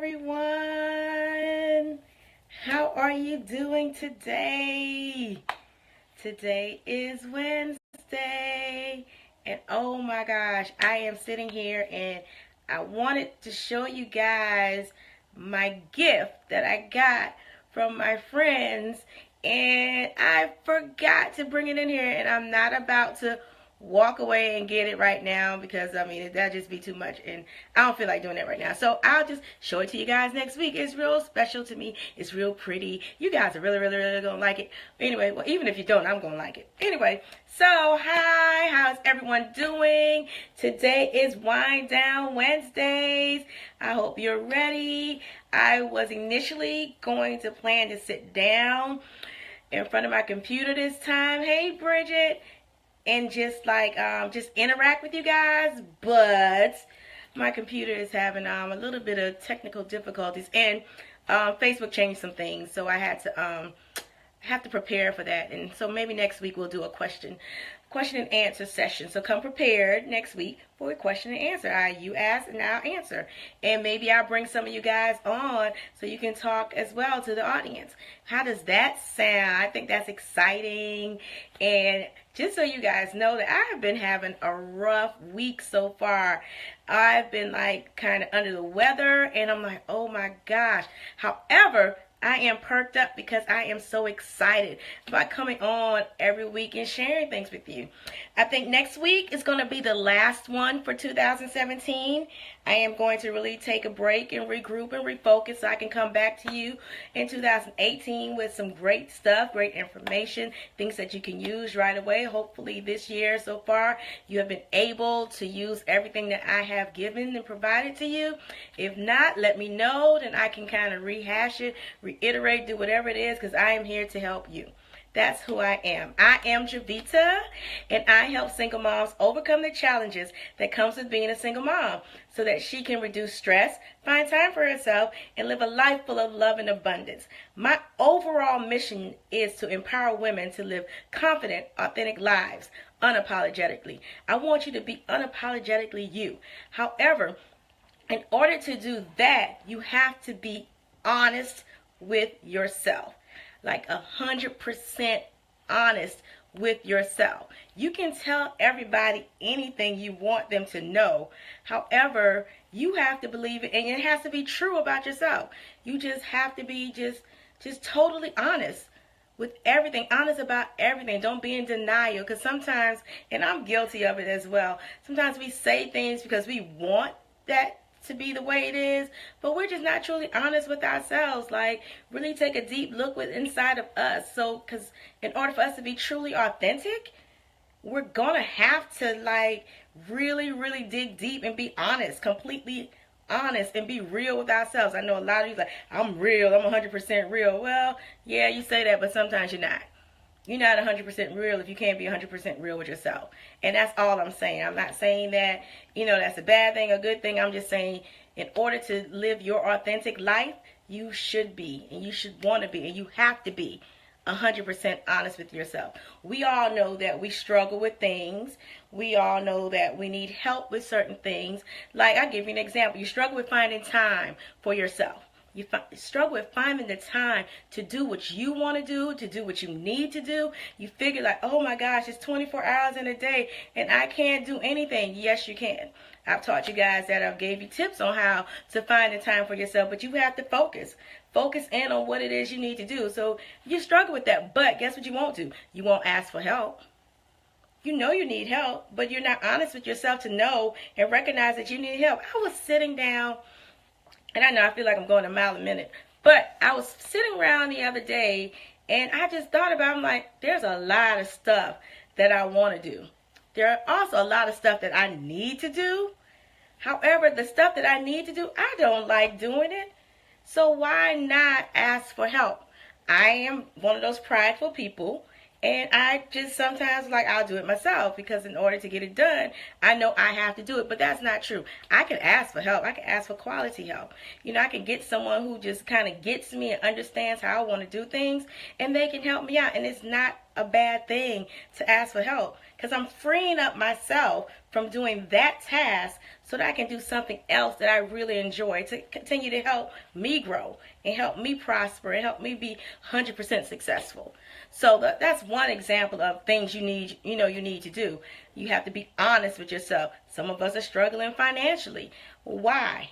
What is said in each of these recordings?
everyone. How are you doing today? Today is Wednesday, and oh my gosh, I am sitting here and I wanted to show you guys my gift that I got from my friends, and I forgot to bring it in here, and I'm not about to walk away and get it right now because I mean that'd just be too much and I don't feel like doing that right now, so I'll just show it to you guys next week. It's real special to me. It's real pretty. You guys are really gonna like it. Anyway, well, even if you don't, I'm gonna like it anyway. So hi, how's everyone doing? Today is Wind Down Wednesdays. I hope you're ready. I was initially going to plan to sit down in front of my computer this time, hey Bridget, and just interact with you guys, but my computer is having a little bit of technical difficulties, and Facebook changed some things, so I had to have to prepare for that. And so maybe next week we'll do a question and answer session. So come prepared next week for a question and answer. You ask and I'll answer. And maybe I'll bring some of you guys on so you can talk as well to the audience. How does that sound? I think that's exciting. And just so you guys know that I have been having a rough week so far. I've been like kind of under the weather, and I'm like, oh my gosh. However, I am perked up because I am so excited about coming on every week and sharing things with you. I think next week is going to be the last one for 2017. I am going to really take a break and regroup and refocus so I can come back to you in 2018 with some great stuff, great information, things that you can use right away. Hopefully this year so far you have been able to use everything that I have given and provided to you. If not, let me know, then I can kind of rehash it, reiterate, do whatever it is, because I am here to help you. That's who I am. I am Javita, and I help single moms overcome the challenges that comes with being a single mom so that she can reduce stress, find time for herself, and live a life full of love and abundance. My overall mission is to empower women to live confident, authentic lives unapologetically. I want you to be unapologetically you. However, in order to do that, you have to be honest with yourself. Like 100% honest with yourself. You can tell everybody anything you want them to know. However, you have to believe it, and it has to be true about yourself. You just have to be just totally honest with everything, honest about everything. Don't be in denial, because sometimes, and I'm guilty of it as well, sometimes we say things because we want that to be the way it is, but we're just not truly honest with ourselves. Like, really take a deep look inside of us. So, because in order for us to be truly authentic, we're gonna have to like really dig deep and be honest, completely honest, and be real with ourselves. I know a lot of you like, I'm real, I'm 100% real. Well, yeah, you say that, but sometimes you're not. You're not 100% real if you can't be 100% real with yourself. And that's all I'm saying. I'm not saying that, that's a bad thing or good thing. I'm just saying in order to live your authentic life, you should be, and you should want to be, and you have to be 100% honest with yourself. We all know that we struggle with things. We all know that we need help with certain things. Like, I'll give you an example. You struggle with finding time for yourself. You struggle with finding the time to do what you want to do what you need to do. You figure like, oh my gosh, it's 24 hours in a day and I can't do anything. Yes, you can. I've taught you guys that. I've gave you tips on how to find the time for yourself, but you have to focus in on what it is you need to do. So you struggle with that, but guess what you won't do? You won't ask for help. You know you need help, but you're not honest with yourself to know and recognize that you need help. I was sitting down, and I know I feel like I'm going a mile a minute, but I was sitting around the other day and I just thought about, I'm like, there's a lot of stuff that I want to do. There are also a lot of stuff that I need to do. However, the stuff that I need to do, I don't like doing it. So why not ask for help? I am one of those prideful people. And I just sometimes like, I'll do it myself because in order to get it done, I know I have to do it. But that's not true. I can ask for help. I can ask for quality help. I can get someone who just kind of gets me and understands how I want to do things, and they can help me out. And it's not a bad thing to ask for help because I'm freeing up myself from doing that task so that I can do something else that I really enjoy to continue to help me grow and help me prosper and help me be 100% successful. So that's one example of things you need, you need to do. You have to be honest with yourself. Some of us are struggling financially. Why?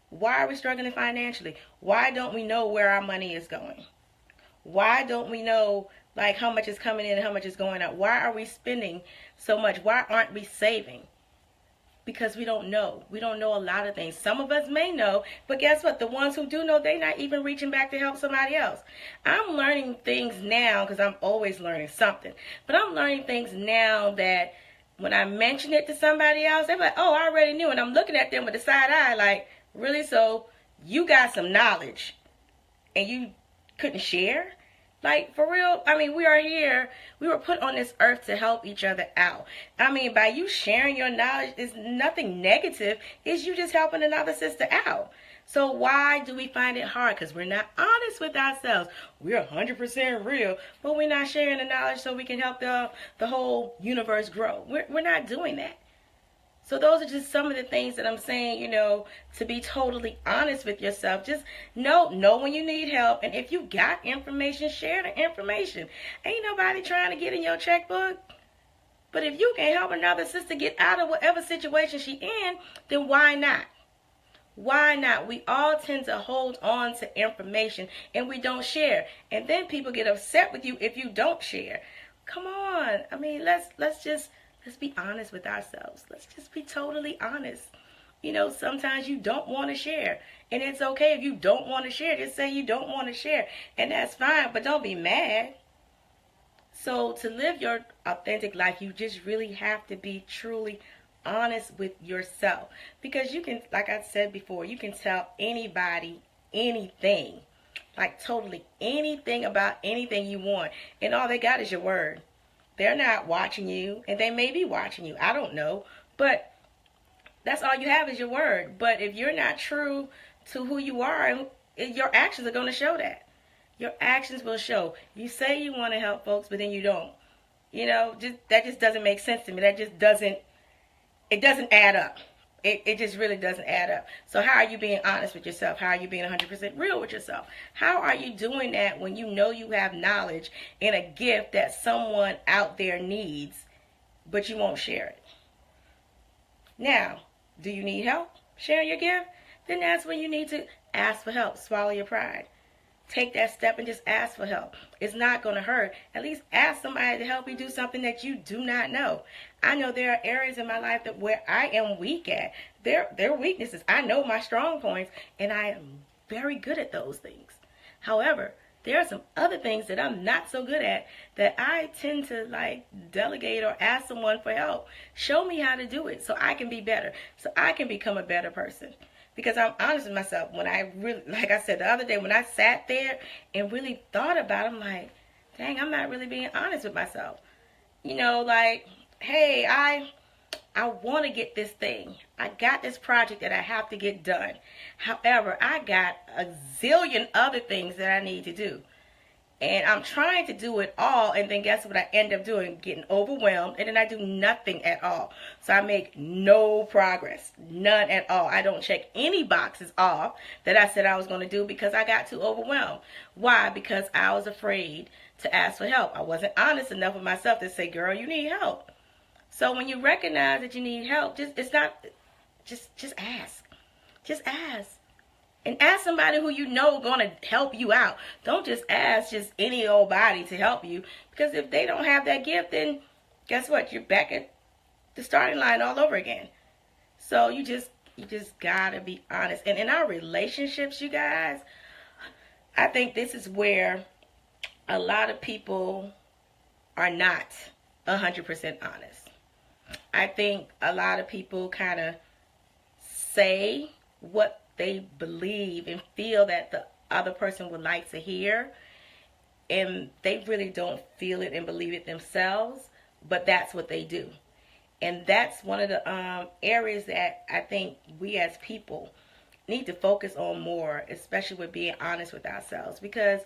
Why are we struggling financially? Why don't we know where our money is going? Why don't we know like how much is coming in and how much is going out? Why are we spending so much? Why aren't we saving? Because we don't know. We don't know a lot of things. Some of us may know, but guess what? The ones who do know, they're not even reaching back to help somebody else. I'm learning things now because I'm always learning something. But I'm learning things now that when I mention it to somebody else, they're like, oh, I already knew. And I'm looking at them with a side eye like, really? So you got some knowledge and you couldn't share? Like, for real, I mean, we are here. We were put on this earth to help each other out. I mean, by you sharing your knowledge, is nothing negative. It's you just helping another sister out. So why do we find it hard? Because we're not honest with ourselves. We're 100% real, but we're not sharing the knowledge so we can help the whole universe grow. We're not doing that. So those are just some of the things that I'm saying, to be totally honest with yourself. Just know when you need help. And if you got information, share the information. Ain't nobody trying to get in your checkbook. But if you can help another sister get out of whatever situation she in, then why not? Why not? We all tend to hold on to information and we don't share. And then people get upset with you if you don't share. Come on. I mean, let's be honest with ourselves. Let's just be totally honest. Sometimes you don't want to share. And it's okay if you don't want to share. Just say you don't want to share. And that's fine, but don't be mad. So to live your authentic life, you just really have to be truly honest with yourself. Because you can, like I said before, you can tell anybody anything. Like totally anything about anything you want. And all they got is your word. They're not watching you, and they may be watching you. I don't know. But that's all you have is your word. But if you're not true to who you are, your actions are going to show that. Your actions will show. You say you want to help folks, but then you don't. That just doesn't make sense to me. It doesn't add up. It just really doesn't add up. So how are you being honest with yourself? How are you being 100% real with yourself? How are you doing that when you know you have knowledge and a gift that someone out there needs, but you won't share it? Now, do you need help sharing your gift? Then that's when you need to ask for help. Swallow your pride. Take that step and just ask for help. It's not going to hurt. At least ask somebody to help you do something that you do not know. I know there are areas in my life where I am weak at. They're weaknesses. I know my strong points, and I am very good at those things. However, there are some other things that I'm not so good at that I tend to delegate or ask someone for help. Show me how to do it so I can be better, so I can become a better person. Because I'm honest with myself. When I really, like I said the other day, when I sat there and really thought about it, I'm like, dang, I'm not really being honest with myself. Hey, I want to get this thing. I got this project that I have to get done. However, I got a zillion other things that I need to do. And I'm trying to do it all, and then guess what I end up doing? Getting overwhelmed, and then I do nothing at all. So I make no progress, none at all. I don't check any boxes off that I said I was going to do because I got too overwhelmed. Why? Because I was afraid to ask for help. I wasn't honest enough with myself to say, girl, you need help. So when you recognize that you need help, just ask. Just ask. And ask somebody who you know going to help you out. Don't just ask just any old body to help you. Because if they don't have that gift, then guess what? You're back at the starting line all over again. So you just got to be honest. And in our relationships, you guys, I think this is where a lot of people are not 100% honest. I think a lot of people kind of say what they believe and feel that the other person would like to hear, and they really don't feel it and believe it themselves, but that's what they do. And that's one of the areas that I think we as people need to focus on more, especially with being honest with ourselves. Because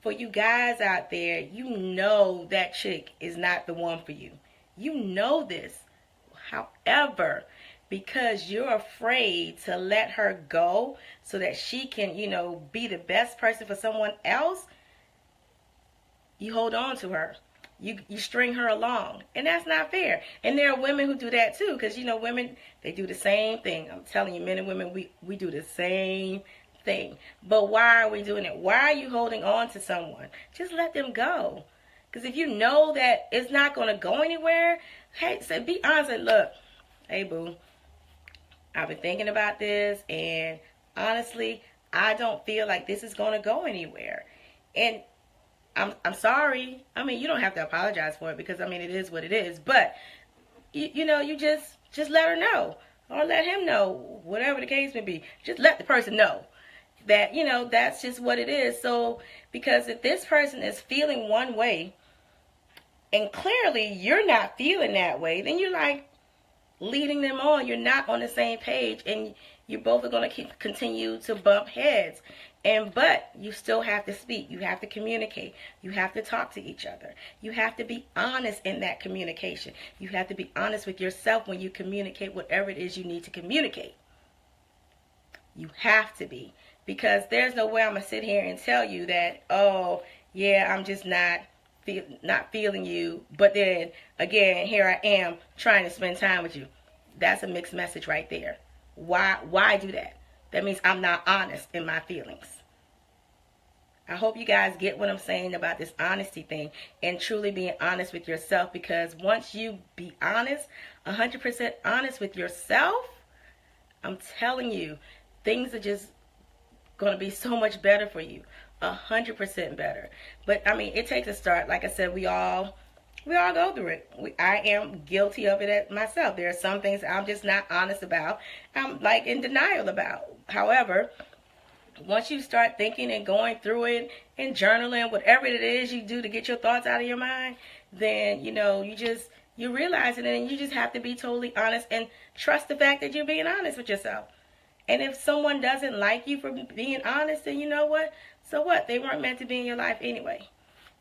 for you guys out there, you know that chick is not the one for you. You know this. However, because you're afraid to let her go so that she can, be the best person for someone else, you hold on to her. You string her along, and that's not fair. And there are women who do that too, because women, they do the same thing. I'm telling you, men and women, we do the same thing. But why are we doing it? Why are you holding on to someone? Just let them go. Because if you know that it's not going to go anywhere, hey, say, be honest and look, hey boo, I've been thinking about this, and honestly, I don't feel like this is going to go anywhere. And I'm sorry. I mean, you don't have to apologize for it, because I mean, it is what it is. But you just let her know, or let him know, whatever the case may be. Just let the person know that that's just what it is. So because if this person is feeling one way, and clearly you're not feeling that way, then you're like leading them on. You're not on the same page, and you both are going to continue to bump heads. But you still have to speak. You have to communicate. You have to talk to each other. You have to be honest in that communication. You have to be honest with yourself when you communicate whatever it is you need to communicate. You have to be. Because there's no way I'm going to sit here and tell you that, oh, yeah, I'm just not feeling you. But then, again, here I am trying to spend time with you. That's a mixed message right there. Why do that? That means I'm not honest in my feelings. I hope you guys get what I'm saying about this honesty thing, and truly being honest with yourself, because once you be honest, 100% honest with yourself, I'm telling you, things are just going to be so much better for you. 100% better. But I mean, it takes a start. Like I said, we all go through it. I am guilty of it myself. There are some things I'm just not honest about. I'm like in denial about. However, once you start thinking and going through it and journaling, whatever it is you do to get your thoughts out of your mind, then you realize it, and you just have to be totally honest and trust the fact that you're being honest with yourself. And if someone doesn't like you for being honest, then you know what? So what? They weren't meant to be in your life anyway.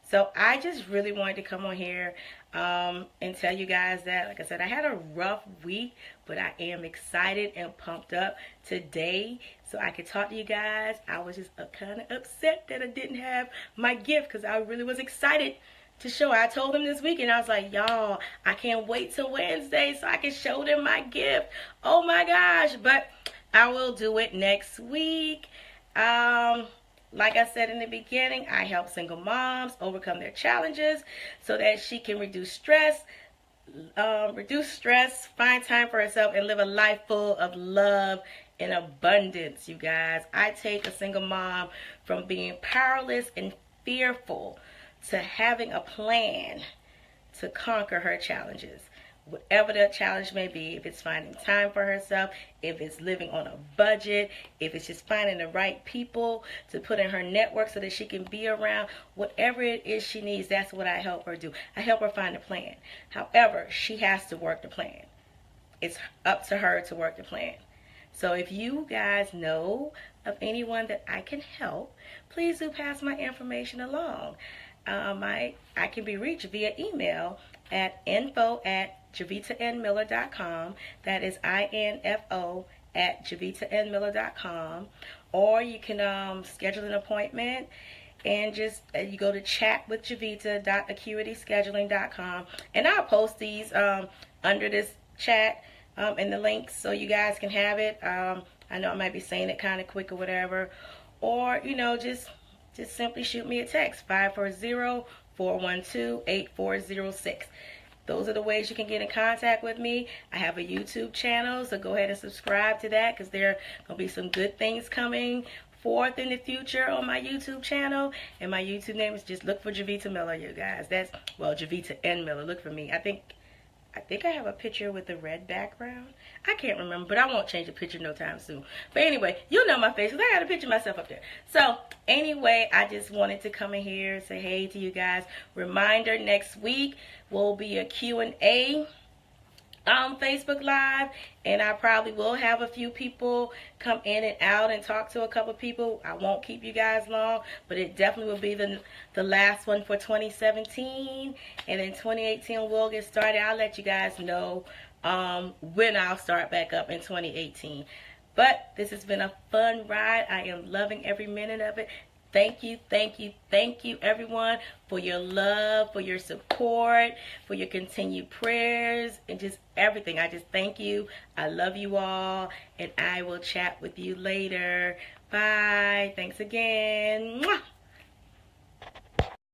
So I just really wanted to come on here and tell you guys that, like I said, I had a rough week, but I am excited and pumped up today so I could talk to you guys. I was just kind of upset that I didn't have my gift, because I really was excited to show. I told them this weekend, I was like, y'all, I can't wait till Wednesday so I can show them my gift. Oh my gosh. But I will do it next week. Like I said in the beginning, I help single moms overcome their challenges so that she can reduce stress, find time for herself, and live a life full of love and abundance, you guys. I take a single mom from being powerless and fearful to having a plan to conquer her challenges. Whatever the challenge may be, if it's finding time for herself, if it's living on a budget, if it's just finding the right people to put in her network so that she can be around, whatever it is she needs, that's what I help her do. I help her find a plan. However, she has to work the plan. It's up to her to work the plan. So if you guys know of anyone that I can help, please do pass my information along. I can be reached via email at info@JavitaNMiller.com. That is info@JavitaNMiller.com. Or you can schedule an appointment, and just you go to chatwithjavita.acuityscheduling.com, and I'll post these under this chat in the links so you guys can have it. I know I might be saying it kind of quick or whatever. Or just simply shoot me a text, 540-412-8406. Those are the ways you can get in contact with me. I have a YouTube channel, so go ahead and subscribe to that, because there are going to be some good things coming forth in the future on my YouTube channel. And my YouTube name is, just look for Javita Miller, you guys. That's, well, Javita N. Miller. Look for me. I think I have a picture with a red background. I can't remember, but I won't change the picture no time soon. But anyway, you'll know my face, because I got a picture of myself up there. So anyway, I just wanted to come in here and say hey to you guys. Reminder, next week will be a Q&A Facebook Live, and I probably will have a few people come in and out and talk to a couple people. I won't keep you guys long, but it definitely will be the last one for 2017, and then 2018 will get started. I'll let you guys know when I'll start back up in 2018. But this has been a fun ride. I am loving every minute of it. Thank you, thank you, thank you, everyone, for your love, for your support, for your continued prayers, and just everything. I just thank you. I love you all, and I will chat with you later. Bye. Thanks again. Mwah!